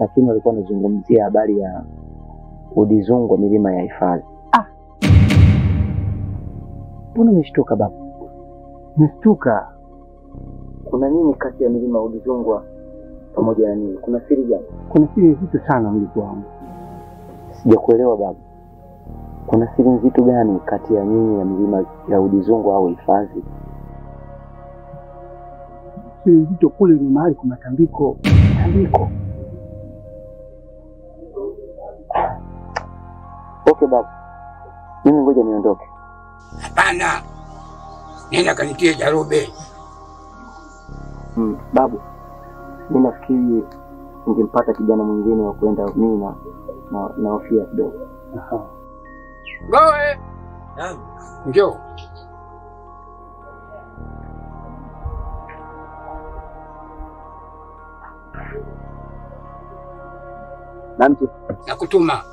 lakini walikuwa wanazungumzia habari ya udizungu wa milima ya hifadhi. Mbona umeshtuka baba? Nishtuka. Kuna nini kati ya milima ya udizungu pamoja na nini? Kuna siri gani? Kuna siri nzito sana mjukuu wangu. Sijakuelewa baba. Kuna siri nzito gani kati ya nyinyi na milima ya udizungu au hifadhi? Siri nzito kule ni mahali kuna tambiko. Tambiko? Okay baba. Mimi ngoja niondoke. Hapana. Nenda kanitie Jarobe. Babu. Mimi nafikiri ningempata kijana mwingine wa kwenda mimi na hofia kidogo. Goe. Njoo. Namti. Nakutuma.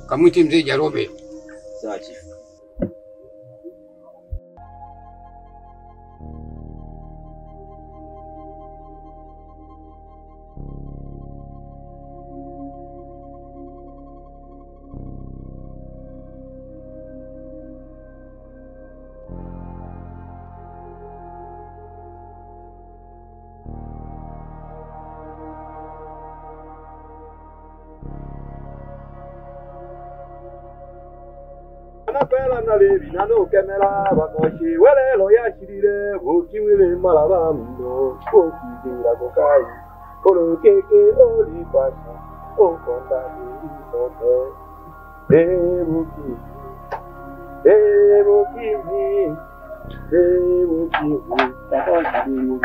Kamwite mzee Jarobe. Sawa chief. Anapela na levi na no kemela bakoshi welelo yashirire bukiwile malaba mno okidira kokai kolo keke oli pasa okonda ni sote debuki takoshi ni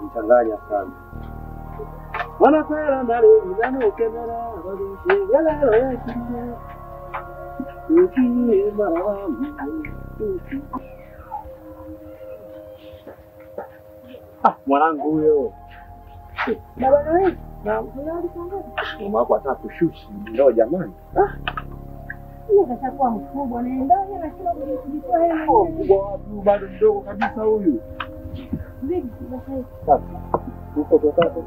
Mchanganya sana. Wanapela na levi na no kemela bakoshi welelo yashirire bukiwile malaba mno. Mwanangu huyo. Baba na wewe? Na Unarudi sana? mama wako atakushushi ndio jamani. Yeye kashakuwa mkubwa na ndio yeye anashindwa kujitoa yeye mwenyewe. Mkubwa watu bado mdogo kabisa huyu. Vipi basi? Sasa uko tokate.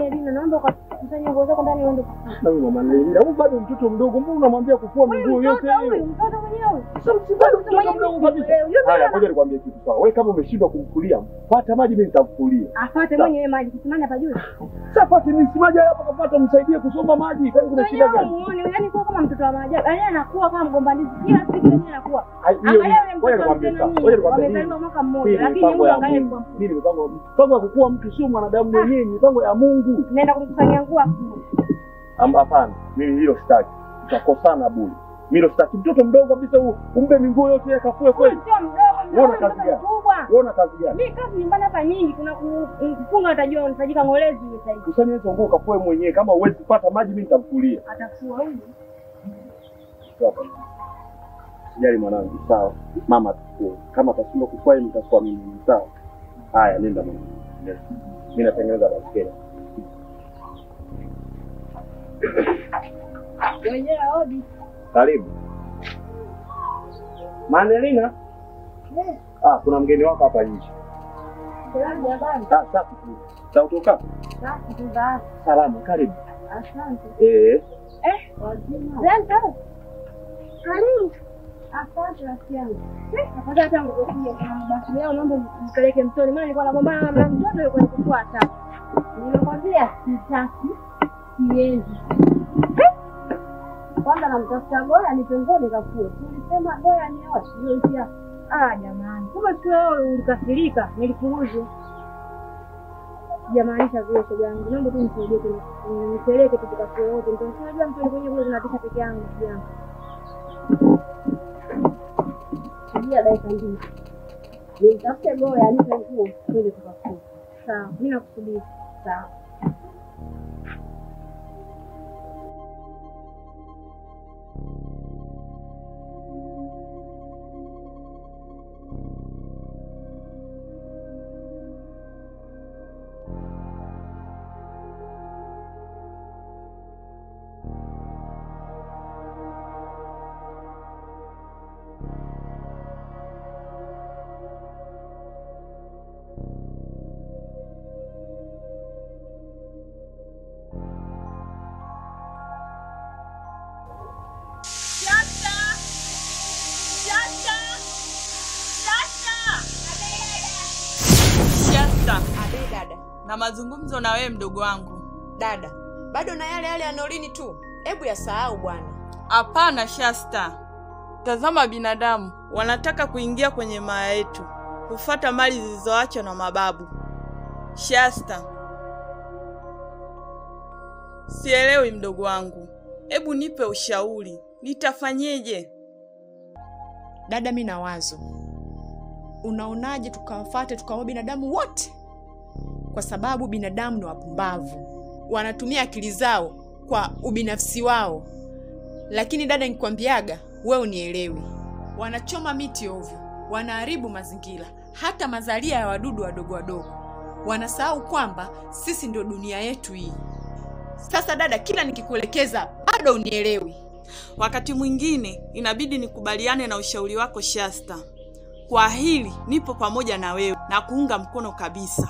Ni Lina, naomba ukakusanya nguo zako ndani uende. Na mama Lina, huyu bado mtoto mdogo, mbona unamwambia kufua miguu yote hiyo? Mtoto mwenyewe. Sasa bado mtoto mdogo kabisa. Haya, ngoja nikwambie kitu sawa. Wewe kama umeshindwa kumfulia, pata maji mimi nitakufulia. Afuate mwenyewe maji, kisimani hapa juu. Sasa pata msimaji hapa kapata msaidie kusoma maji, kwani kuna shida gani? Muone, yani kwa kama mtoto wa maajabu. Yaani anakuwa kama mgombanizi. Kila siku yeye anakuwa. Ngoja nikwambie sasa. Ngoja nikwambie. Wamezaliwa mwaka mmoja, lakini yeye angalia kwa mimi mipango ya kukua mtu sio mwanadamu mwenyewe, mipango ya Mungu. Nenda kukusanyia nguo. Hapana, mimi hilo sitaki. Tutakosana bure. Mimi hilo sitaki. Mtoto mdogo kabisa huyu, umbe miguu yote yakafue kweli. Sio mdogo, Unaona kazi gani? Unaona kazi gani? Mimi kazi nyumbani hapa nyingi, kuna kufunga utajua unatajika ngolezi hiyo sasa hivi. Kusanya hizo nguo kafue mwenyewe, kama huwezi kupata maji mimi nitamfulia. Atafua huyu. Sawa. Sijali mwanangu, sawa. Mama tukue. Kama atashindwa kufua mimi nitafua mimi, sawa. Haya, nenda mama. Mimi natengeneza basketi. Wenyewe hodi. Karibu. Manelina? Kuna mgeni wako hapa nje. Salamu ya baba. Safi tu. Sautoka? Safi tu baba. Salamu, karibu. Asante. Wazima. Leo. Karibu. Asante rafiki yangu. Afadhali hata ngokuja kama basi leo naomba mpeleke mtoni, maana nilikuwa nagombana na mtoto yuko kufuata. Nimekwambia sitaki. Siwezi. Kwanza namtafuta Goya nipe nguo nikafue. Nilisema Goya ni wapi? Hiyo pia. Jamani. Kumbe sio ulikasirika, nilikuuze. Jamani vile shoga yangu. Naomba tu nisaidie nipeleke tu tukafue wote. Ndio unajua mtu kwenye kule tunapisha peke yangu yangu. Sijia dakika mbili. Nimtafute Goya nipe nguo twende tukafue. Sawa, mimi nakusubiri. Sawa. na mazungumzo na wewe mdogo wangu. Dada, bado na yale ya Nolini tu. Hebu yasahau bwana. Hapana Shasta. Tazama binadamu wanataka kuingia kwenye maya yetu, kufuata mali zilizoachwa na mababu. Shasta, sielewi mdogo wangu. Hebu nipe ushauri. Nitafanyeje? Dada, mimi na wazo. Unaonaje tukawafuate tukawa binadamu wote? Kwa sababu binadamu ni wapumbavu. Wanatumia akili zao kwa ubinafsi wao. Lakini dada, nikwambiaga, wewe unielewi. Wanachoma miti ovyo, wanaharibu mazingira, hata mazalia ya wadudu wadogo wadogo. Wanasahau kwamba sisi ndio dunia yetu hii. Sasa dada, kila nikikuelekeza bado unielewi. Wakati mwingine inabidi nikubaliane na ushauri wako Shasta. Kwa hili nipo pamoja na wewe na kuunga mkono kabisa.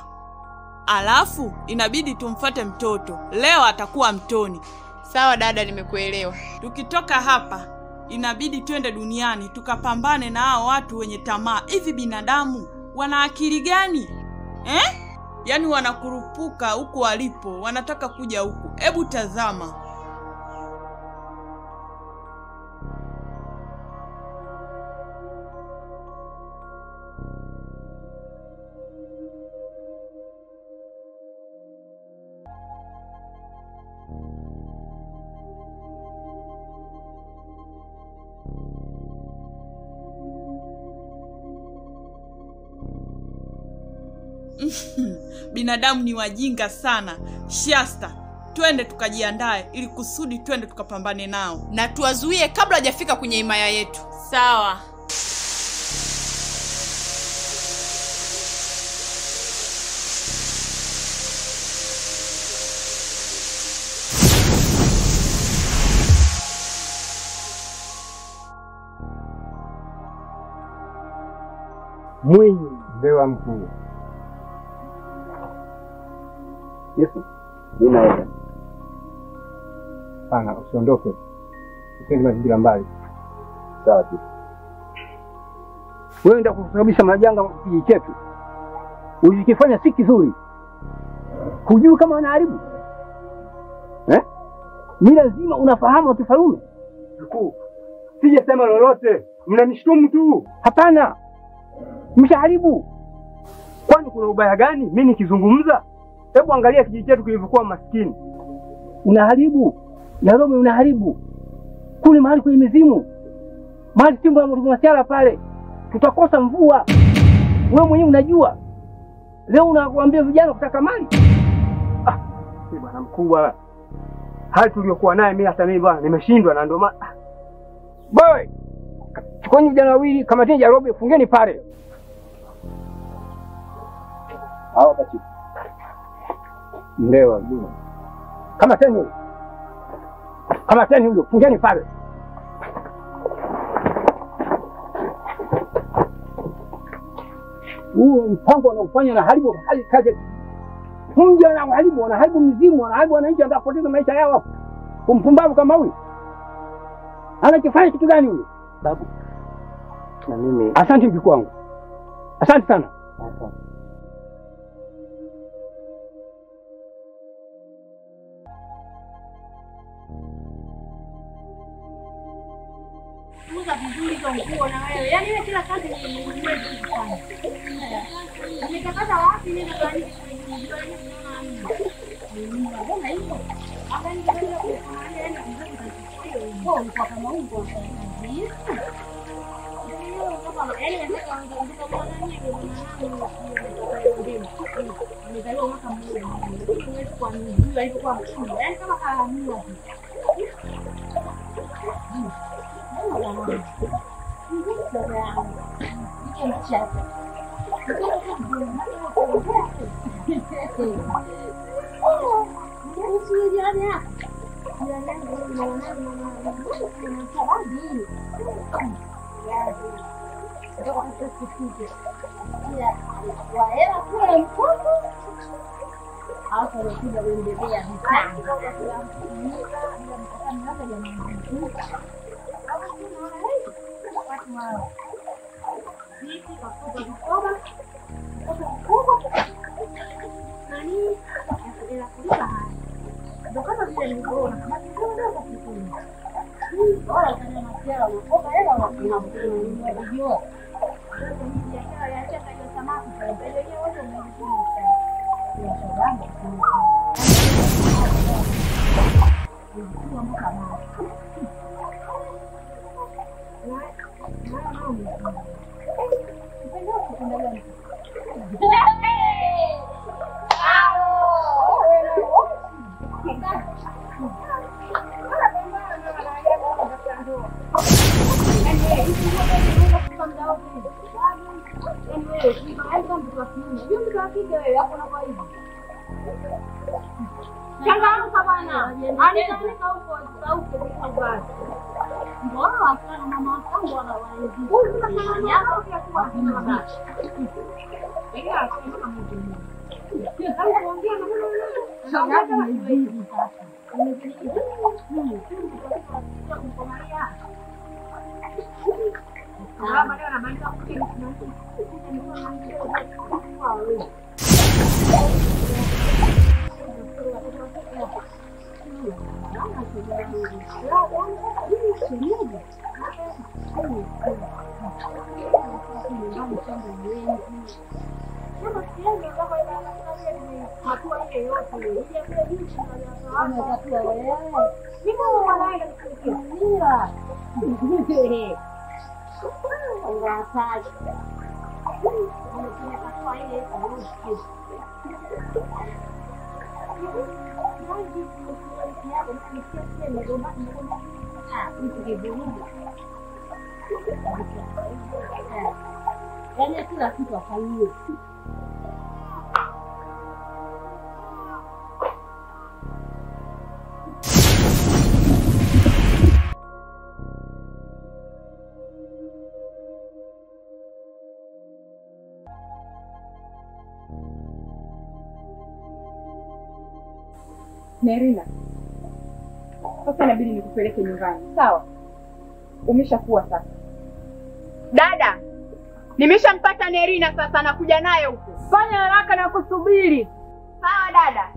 Alafu inabidi tumfuate mtoto. Leo atakuwa mtoni. Sawa dada, nimekuelewa. Tukitoka hapa inabidi twende duniani tukapambane na hao watu wenye tamaa. Hivi binadamu wana akili gani? Yaani wanakurupuka huko walipo, wanataka kuja huku. Hebu tazama. Binadamu ni wajinga sana. Shasta, twende tukajiandae ili kusudi twende tukapambane nao. Na tuwazuie kabla hajafika kwenye himaya yetu. Sawa. Mwinyi ndewa mkuu. Yesu, ninaenda. Pana, usiondoke. Usiende mazingira mbali. Sawa tu. Wewe ndio kusababisha majanga kijiji chetu. Ulikifanya si kizuri. Hujui kama wanaharibu? Ni lazima unafahamu kifarume. Mkuu, sijasema lolote. Mnanishtumu tu. Hapana. Mshaharibu. Kwani kuna ubaya gani mimi nikizungumza? Hebu angalia kijiji chetu kilivyokuwa maskini. Unaharibu. Nairobi unaharibu. Kule mahali kwenye mizimu. Mahali timbo ya masiala pale. Tutakosa mvua. Wewe mwenyewe unajua. Leo unakuambia vijana kutaka mali. Si bwana mkubwa. Hali tuliyokuwa naye mimi hata mimi bwana nimeshindwa na ndio maana. Boy. Chukoni vijana wawili kama tena Nairobi fungeni pale. Hawa kachi. Ndewa ndio. Kama tena huyo fungeni pale. Huo mpango unaofanya na haribu hali kaje. Mja na haribu, wanaharibu mizimu, wanaharibu wananchi, atapoteza maisha yao hapo. Kumpumbavu kama huyu. Anakifanya kitu gani huyu? Babu. Na mimi. Asante mjukuu wangu. Asante sana. Asante. Muza vizuri kwa nguo na wewe. Yaani wewe kila kazi ni mwezi kufanya. Nimekapata wapi mimi kwa nini kujua nini unaona mimi. Mbona hivyo? Hapa ni kwenda kufanya yani mzazi katika hiyo kwa kama huko. Nani? mtoto wa kike wewe hapo na kwa hivi. Changamka bwana. Anaenda huko sauke kwa basi. Mbona wasana mama wangu wanawaeleza. Yako pia kwa mama. Ile akisema kama mjini. Sio kama kuongea na mama. Shangaza hivi sasa. Yaani kila kitu afanywe. Nerina, sasa inabidi nikupeleke nyumbani, sawa? Umeshakuwa sasa. Dada, nimeshampata Nerina sasa, nakuja naye huko. Fanya haraka na kusubiri. Sawa dada.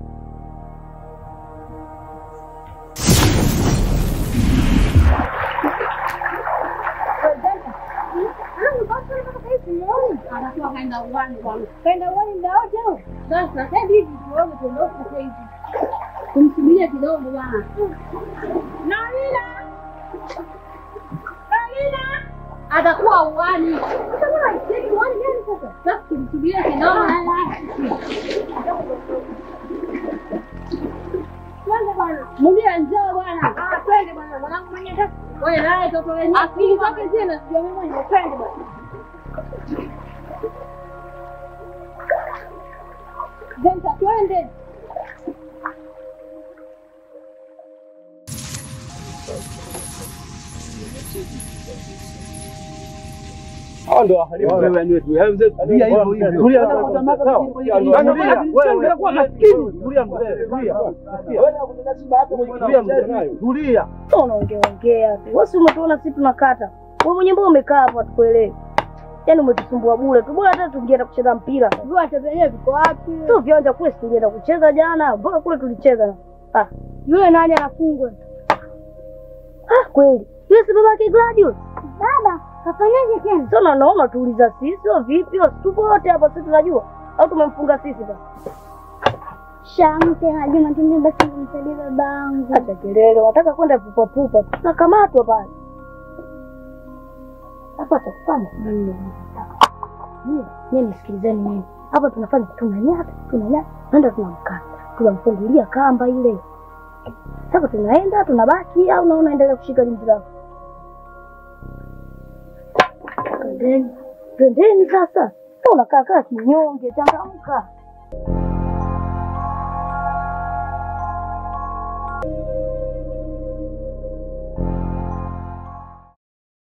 Anakuwa kaenda uwani bwana. Kaenda uwani ndio wote. Sasa hivi tuone tuondoke sasa hivi. Kumsubiria kidogo bwana. Narina! Atakuwa uwani. Sasa hivi uwani gani sasa? Sasa kumsubiria kidogo. Twende bwana. Mulia njoo bwana. Twende bwana. Mwanangu mwenye sasa. Wewe naye toto wenyewe. Akili zake zina sio mimi mwenyewe. Twende bwana. Zenta twende. Hao ndio wahalifu wewe ni wetu. Yaani mzee tulia hivyo hivyo. Tulia hata kutamaka wewe kwa maskini. Tulia mzee, tulia. Wewe unakutana shida hapo tulia mzee. Tulia. Unaongea tu. Wewe umetuona sisi tunakata. Wewe mwenyewe mbona umekaa hapa tukuelewe? Yaani umetusumbua bure tu. Bora hata tungeenda kucheza mpira. Viwanja vyenyewe viko wapi? Tu viwanja kule tulienda kucheza jana. Mbona kule tulicheza? Yule nani anafungwa? Kweli. Yule si babake Gladius. Baba, kafanyaje tena? Sasa naona tuuliza sisi au vipi? Tupo wote hapa sisi tunajua. Au tumemfunga sisi baba? Shamte haja matende basi kumsaidia babangu. Acha kelele, wataka kwenda pupa pupa. Tunakamatwa pale. Hapa tutafanya nini? Yeye nisikilizeni mimi. Hapa tunafanya tunanyata, nenda tunamkata. Tunamfungulia kamba ile. Sasa tunaenda, tunabaki au unaendelea kushika limbi lako? Twendeni sasa. Unakaa kinyonge, changamka.